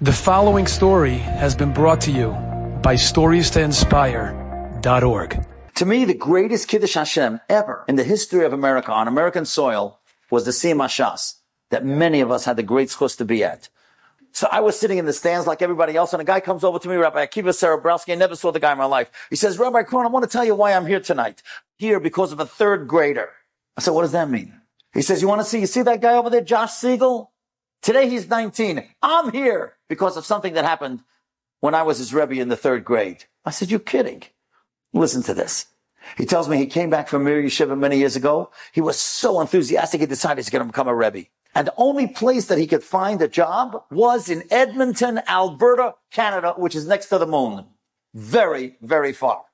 The following story has been brought to you by StoriesToInspire.org. To me, the greatest Kiddush Hashem ever in the history of America, on American soil, was the Siyum Shas that many of us had the great schus to be at. So I was sitting in the stands like everybody else, and a guy comes over to me, Rabbi Akiva Serebrowski. I never saw the guy in my life. He says, Rabbi Krohn, I want to tell you why I'm here tonight. Here because of a third grader. I said, what does that mean? He says, you see that guy over there, Josh Siegel? Today he's 19. I'm here because of something that happened when I was his Rebbe in the third grade. I said, you're kidding. Listen to this. He tells me he came back from Mir Yeshiva many years ago. He was so enthusiastic, he decided he's going to become a Rebbe. And the only place that he could find a job was in Edmonton, Alberta, Canada, which is next to the moon. Very, very far.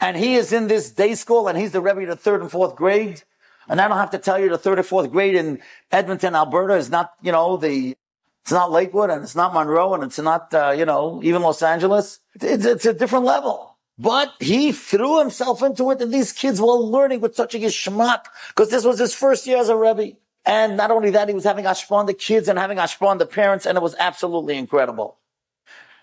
And he is in this day school, and he's the Rebbe in the third and fourth grade. And I don't have to tell you the third or fourth grade in Edmonton, Alberta is not, it's not Lakewood, and it's not Monroe, and it's not, even Los Angeles. It's a different level. But he threw himself into it, and these kids were learning with such a geschmack, because this was his first year as a Rebbe. And not only that, he was having hashpah on the kids and having hashpah on the parents, and it was absolutely incredible.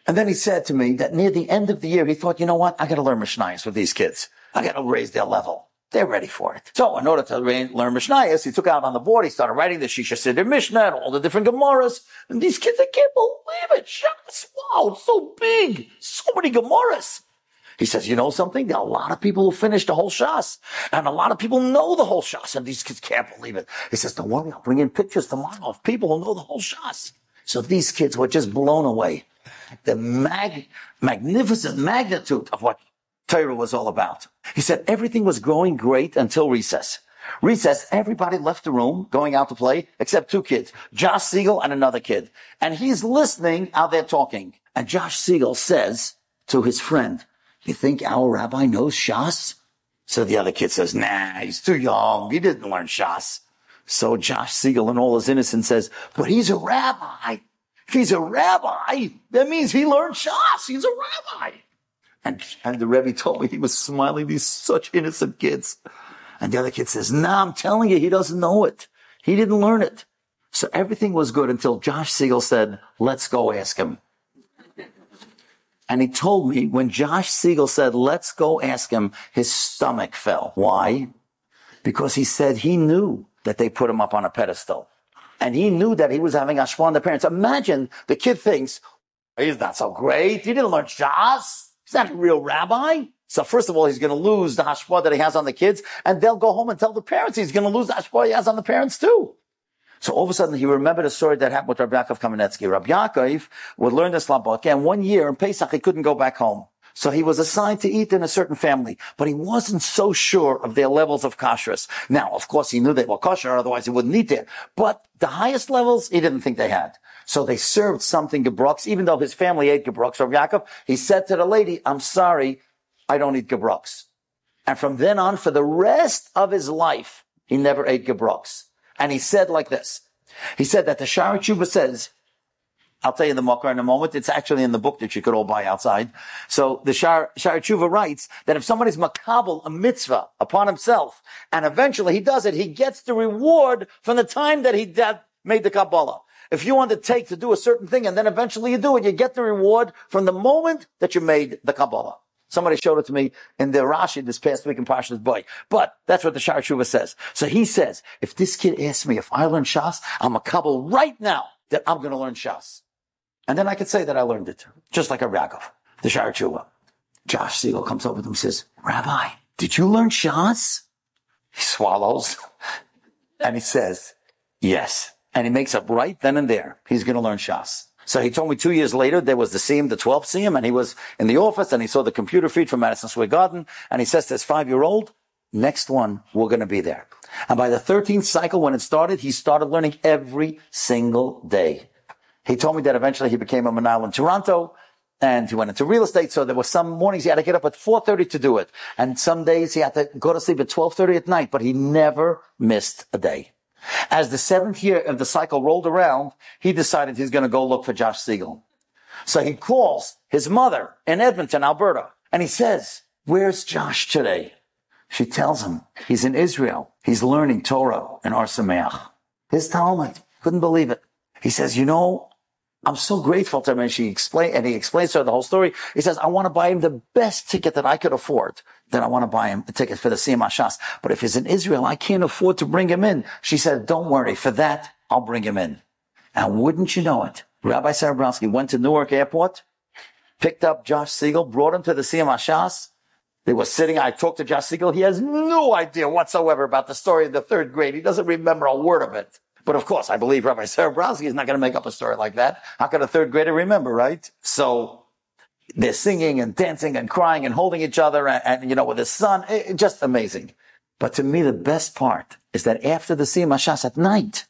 And then he said to me that near the end of the year, he thought, you know what? I got to learn Mishnayos with these kids. I got to raise their level. They're ready for it. So in order to learn Mishnayos, he took out on the board, he started writing the Shisha Siddur Mishnah and all the different Gemaras. And these kids, they can't believe it. Shas, wow, it's so big. So many Gemaras. He says, you know something? There are a lot of people who finish the whole Shas. And a lot of people know the whole Shas. And these kids can't believe it. He says, don't worry, I'll bring in pictures tomorrow of people who know the whole Shas. So these kids were just blown away. The magnificent magnitude of what Torah was all about. He said everything was going great until recess. Recess, everybody left the room going out to play except two kids, Josh Siegel and another kid. And he's listening how they're talking. And Josh Siegel says to his friend, you think our rabbi knows Shas? So the other kid says, nah, he's too young. He didn't learn Shas. So Josh Siegel in all his innocence says, but he's a rabbi. If he's a rabbi, that means he learned Shas. He's a rabbi. And the Rebbe told me he was smiling, these such innocent kids. And the other kid says, nah, I'm telling you, he doesn't know it. He didn't learn it. So everything was good until Josh Siegel said, let's go ask him. And he told me when Josh Siegel said, let's go ask him, his stomach fell. Why? Because he said he knew that they put him up on a pedestal. And he knew that he was having hashpah on the parents. Imagine the kid thinks, he's not so great. He didn't learn Shas. He's not a real rabbi. So first of all, he's going to lose the hashpah that he has on the kids, and they'll go home and tell the parents he's going to lose the hashpah he has on the parents too. So all of a sudden, he remembered a story that happened with Rabbi Yaakov Kamenetsky. Rabbi Yaakov would learn this Labak, and one year in Paysach, he couldn't go back home. So he was assigned to eat in a certain family, but he wasn't so sure of their levels of kashrus. Now, of course, he knew they were kosher, otherwise he wouldn't eat there. But the highest levels, he didn't think they had. So they served something gebrux, even though his family ate gebrux. Rabbi Yaakov, he said to the lady, I'm sorry, I don't eat gebrux. And from then on, for the rest of his life, he never ate gebrux. And he said like this. He said that the Shara Tshuva says, I'll tell you the makar in a moment. It's actually in the book that you could all buy outside. So the Shara Tshuva writes that if somebody's makabel a mitzvah upon himself, and eventually he does it, he gets the reward from the time that he made the Kabbalah. If you undertake to do a certain thing and then eventually you do it, you get the reward from the moment that you made the Kabbalah. Somebody showed it to me in the Rashi this past week in Parshas Boy. But that's what the Shara Tshuva says. So he says, if this kid asks me if I learn Shas, I'm a kabbalah right now that I'm going to learn Shas. And then I could say that I learned it, just like a Yaakov, the Shara Tshuva. Josh Siegel comes over to him and says, Rabbi, did you learn Shas? He swallows and he says, yes. And he makes up right then and there. He's going to learn Shas. So he told me 2 years later, there was the 12th Siyum, and he was in the office and he saw the computer feed from Madison Square Garden. And he says to his 5-year-old, next one, we're going to be there. And by the 13th cycle, when it started, he started learning every single day. He told me that eventually he became a manal in Toronto and he went into real estate. So there were some mornings he had to get up at 4:30 to do it. And some days he had to go to sleep at 12:30 at night, but he never missed a day. As the 7th year of the cycle rolled around, he decided he's going to go look for Josh Siegel. So he calls his mother in Edmonton, Alberta, and he says, where's Josh today? She tells him he's in Israel. He's learning Torah in Ar Sameach. His Talmud. Couldn't believe it. He says, you know, I'm so grateful to him. And he explains to her the whole story. He says, I want to buy him the best ticket that I could afford. Then I want to buy him a ticket for the Siyum Shas. But if he's in Israel, I can't afford to bring him in. She said, don't worry. For that, I'll bring him in. And wouldn't you know it, Rabbi Sarabrowski went to Newark Airport, picked up Josh Siegel, brought him to the Siyum Shas. They were sitting, I talked to Josh Siegel. He has no idea whatsoever about the story of the third grade. He doesn't remember a word of it. But of course, I believe Rabbi Sarabrowski is not going to make up a story like that. How could a third grader remember, right? So they're singing and dancing and crying and holding each other and with his son. Just amazing. But to me, the best part is that after the Siyum Shas at night,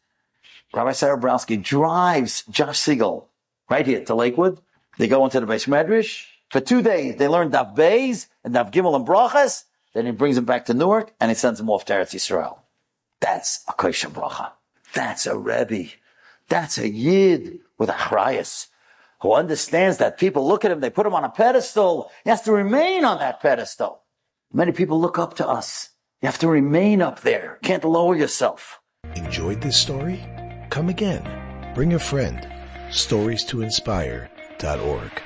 Rabbi Sarabrowski drives Josh Siegel right here to Lakewood. They go into the Beis Medrash. For 2 days, they learn Daf Beis and Daf Gimel and Brachas. Then he brings them back to Newark and he sends them off to Eretz Yisrael. That's a Kosher Bracha. That's a Rebbe. That's a Yid with a Achrayus who understands that people look at him, they put him on a pedestal. He has to remain on that pedestal. Many people look up to us. You have to remain up there. Can't lower yourself. Enjoyed this story? Come again. Bring a friend. StoriesToInspire.org